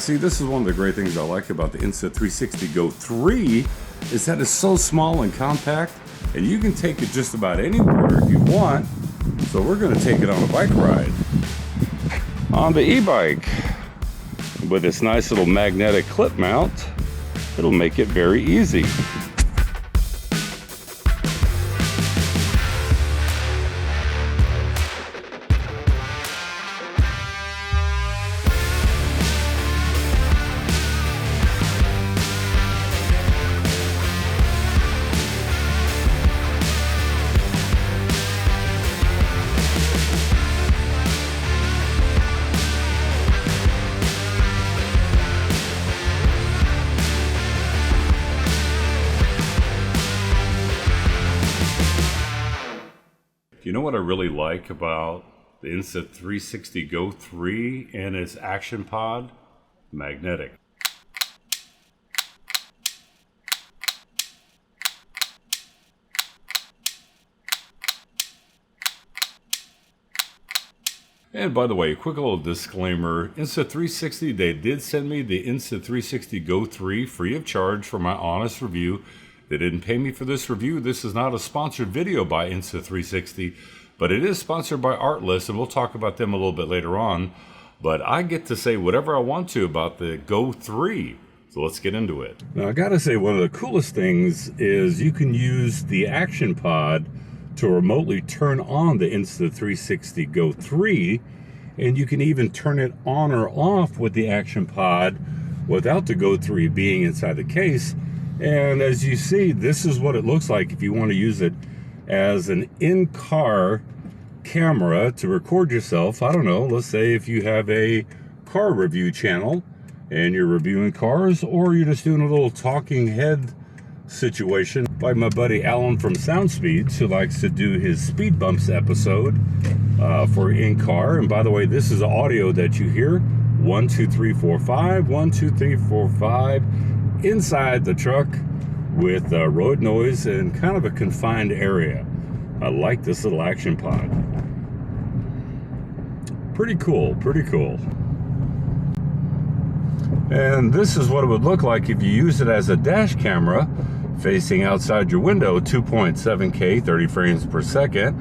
See, this is one of the great things I like about the Insta360 Go 3 is that it's so small and compact, and you can take it just about anywhere you want. So we're going to take it on a bike ride. On the e-bike, with its nice little magnetic clip mount, it'll make it very easy. You know what I really like about the Insta360 Go 3 and its action pod? Magnetic. And by the way, a quick little disclaimer, Insta360, they did send me the Insta360 Go 3 free of charge for my honest review. They didn't pay me for this review. This is not a sponsored video by Insta360, but it is sponsored by Artlist, and we'll talk about them a little bit later on. But I get to say whatever I want to about the Go 3. So let's get into it. Now, I gotta say, one of the coolest things is you can use the action pod to remotely turn on the Insta360 Go 3, and you can even turn it on or off with the action pod without the Go 3 being inside the case. And as you see, this is what it looks like if you want to use it as an in-car camera to record yourself. I don't know, let's say if you have a car review channel and you're reviewing cars, or you're just doing a little talking head situation like my buddy Alan from SoundSpeeds, who likes to do his speed bumps episode for in-car. And by the way, this is audio that you hear 1 2 3 4 5 1 2 3 4 5 inside the truck with road noise and kind of a confined area. I like this little action pod. Pretty cool, pretty cool. And this is what it would look like if you use it as a dash camera facing outside your window, 2.7K, 30 frames per second.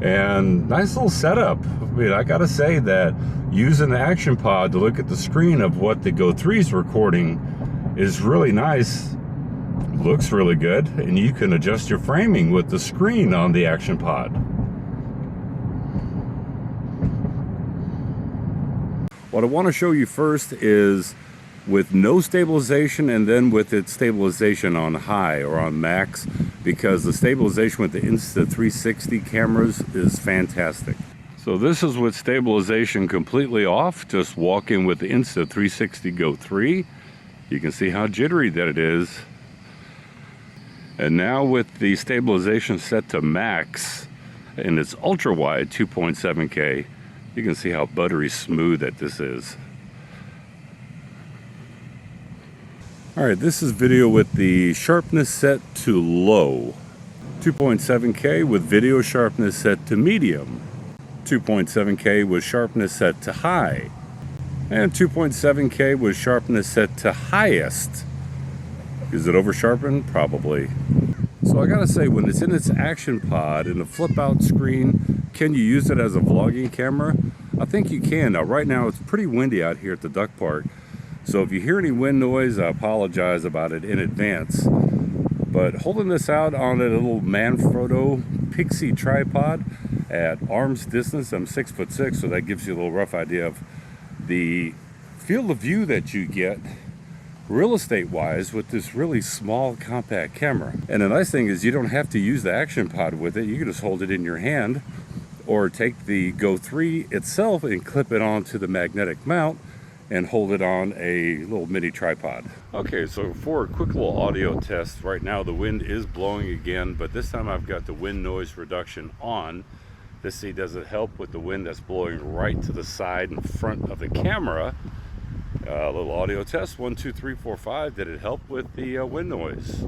And nice little setup. I mean, I gotta say that using the action pod to look at the screen of what the Go 3 is recording is really nice, looks really good, and you can adjust your framing with the screen on the action pod. What I want to show you first is with no stabilization, and then with its stabilization on high or on max, because the stabilization with the Insta360 cameras is fantastic. So this is with stabilization completely off, just walking with the Insta360 Go 3. You can see how jittery that it is. And now with the stabilization set to max and it's ultra wide 2.7K, you can see how buttery smooth that this is. All right, this is video with the sharpness set to low. 2.7K with video sharpness set to medium. 2.7K with sharpness set to high. And 2.7K with sharpness set to highest. Is it over sharpened? Probably. So I gotta say, when it's in its action pod in a flip out screen, can you use it as a vlogging camera? I think you can. Now right now it's pretty windy out here at the duck park. So if you hear any wind noise, I apologize about it in advance. But holding this out on a little Manfrotto Pixie tripod at arm's distance, I'm 6'6", so that gives you a little rough idea of the field of view that you get real estate wise with this really small compact camera. And the nice thing is you don't have to use the action pod with it. You can just hold it in your hand or take the Go 3 itself and clip it onto the magnetic mount and hold it on a little mini tripod. Okay, so for a quick little audio test, right now the wind is blowing again, but this time I've got the wind noise reduction on. This see, does it help with the wind that's blowing right to the side and front of the camera? A little audio test, 1 2 3 4 5. Did it help with the wind noise?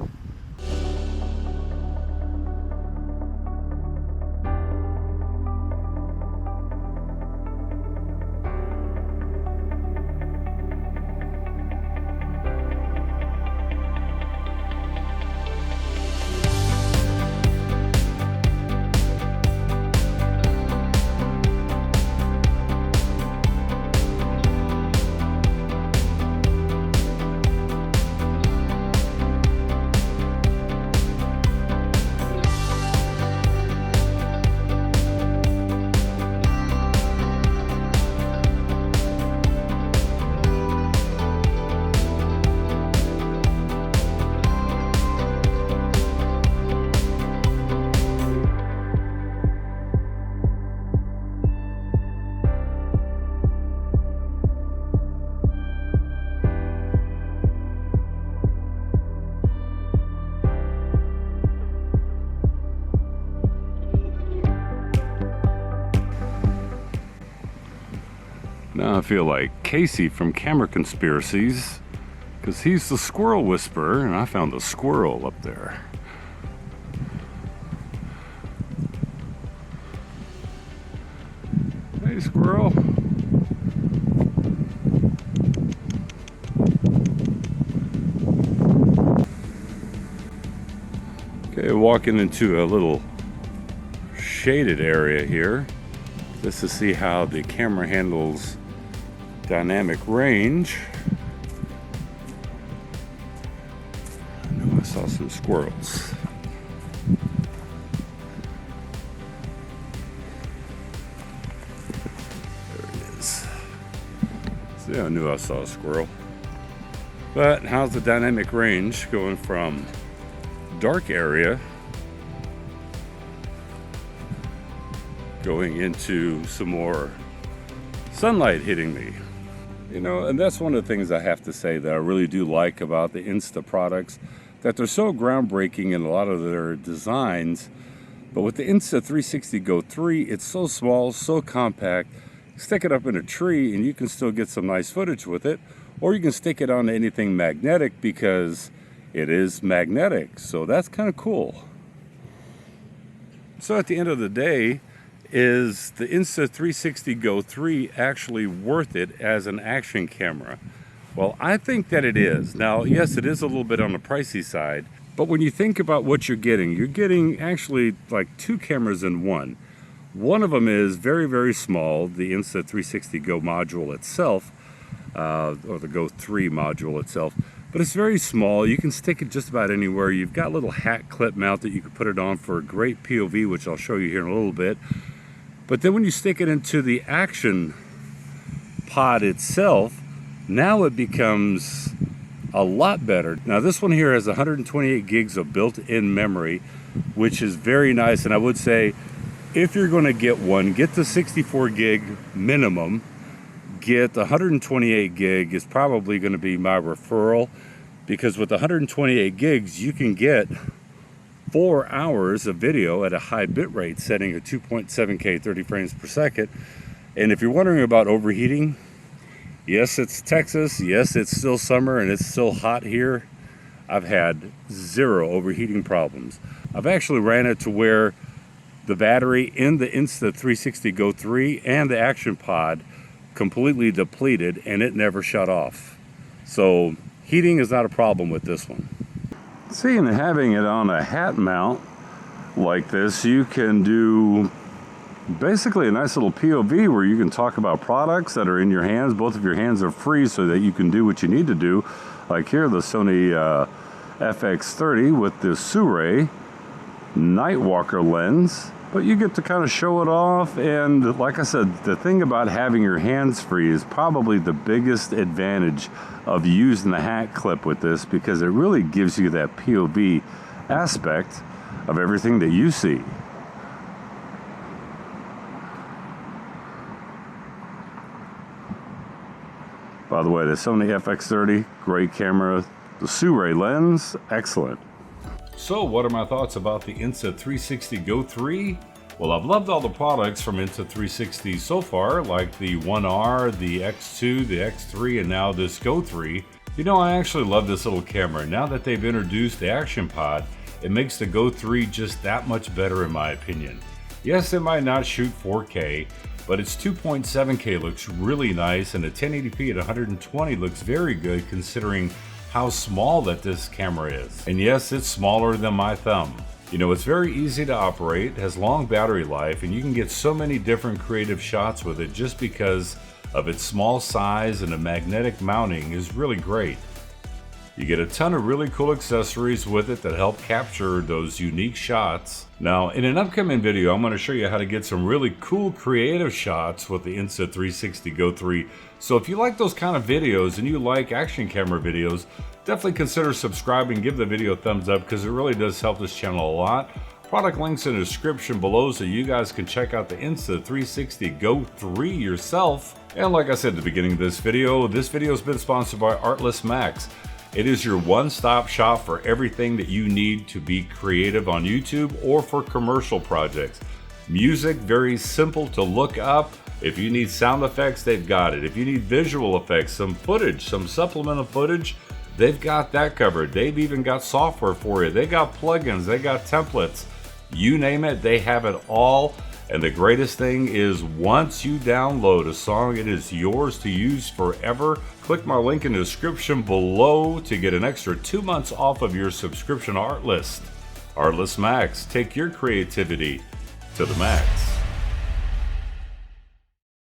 Now I feel like Kasey from Camera Conspiracies, because he's the squirrel whisperer, and I found the squirrel up there. Hey, squirrel. Okay, walking into a little shaded area here just to see how the camera handles dynamic range. I know I saw some squirrels. There it is. See, I knew I saw a squirrel. But how's the dynamic range going from dark area going into some more sunlight hitting me? You know, and that's one of the things I have to say that I really do like about the Insta products, that they're so groundbreaking in a lot of their designs. But with the Insta360 Go 3, it's so small, so compact. Stick it up in a tree and you can still get some nice footage with it, or you can stick it onto anything magnetic because it is magnetic. So that's kind of cool. So at the end of the day, is the Insta360 Go 3 actually worth it as an action camera? Well, I think that it is. Now, yes, it is a little bit on the pricey side, but when you think about what you're getting actually like two cameras in one. One of them is very, very small, the Insta360 Go module itself, or the Go 3 module itself, but it's very small. You can stick it just about anywhere. You've got a little hat clip mount that you can put it on for a great POV, which I'll show you here in a little bit. But then when you stick it into the action pod itself, now it becomes a lot better. Now this one here has 128 gigs of built-in memory, which is very nice. And I would say, if you're going to get one, get the 64 gig minimum. Get 128 gig is probably going to be my referral, because with 128 gigs, you can get 4 hours of video at a high bit rate setting at 2.7K 30 frames per second. And if you're wondering about overheating, yes, it's Texas, yes, it's still summer and it's still hot here. I've had zero overheating problems. I've actually ran it to where the battery in the Insta360 Go 3 and the action pod completely depleted and it never shut off. So heating is not a problem with this one. See, and having it on a hat mount like this, you can do basically a nice little POV where you can talk about products that are in your hands. Both of your hands are free so that you can do what you need to do. Like here, the Sony FX30 with the Squirrel Nightwalker lens. But you get to kind of show it off, and like I said, the thing about having your hands free is probably the biggest advantage of using the hat clip with this, because it really gives you that POV aspect of everything that you see. By the way, the Sony FX30, great camera. The Squirrel lens, excellent. So what are my thoughts about the Insta360 Go 3? Well, I've loved all the products from Insta360 so far, like the 1R, the X2, the X3, and now this Go 3. You know, I actually love this little camera. Now that they've introduced the action pod, it makes the Go 3 just that much better in my opinion. Yes, it might not shoot 4K, but its 2.7K looks really nice, and a 1080p at 120 looks very good considering how small that this camera is. And yes, it's smaller than my thumb. You know, it's very easy to operate, has long battery life, and you can get so many different creative shots with it just because of its small size, and the magnetic mounting is really great. You get a ton of really cool accessories with it that help capture those unique shots. Now, in an upcoming video, I'm going to show you how to get some really cool creative shots with the Insta360 Go 3. So if you like those kind of videos and you like action camera videos, definitely consider subscribing, give the video a thumbs up, because it really does help this channel a lot. Product links in the description below so you guys can check out the Insta360 Go 3 yourself. And like I said at the beginning of this video has been sponsored by Artlist Max. It is your one-stop shop for everything that you need to be creative on YouTube or for commercial projects. Music, very simple to look up. If you need sound effects, they've got it. If you need visual effects, some footage, some supplemental footage, they've got that covered. They've even got software for you. They got plugins, they got templates. You name it, they have it all. And the greatest thing is, once you download a song, it is yours to use forever. Click my link in the description below to get an extra 2 months off of your subscription Artlist. Artlist Max, take your creativity to the max.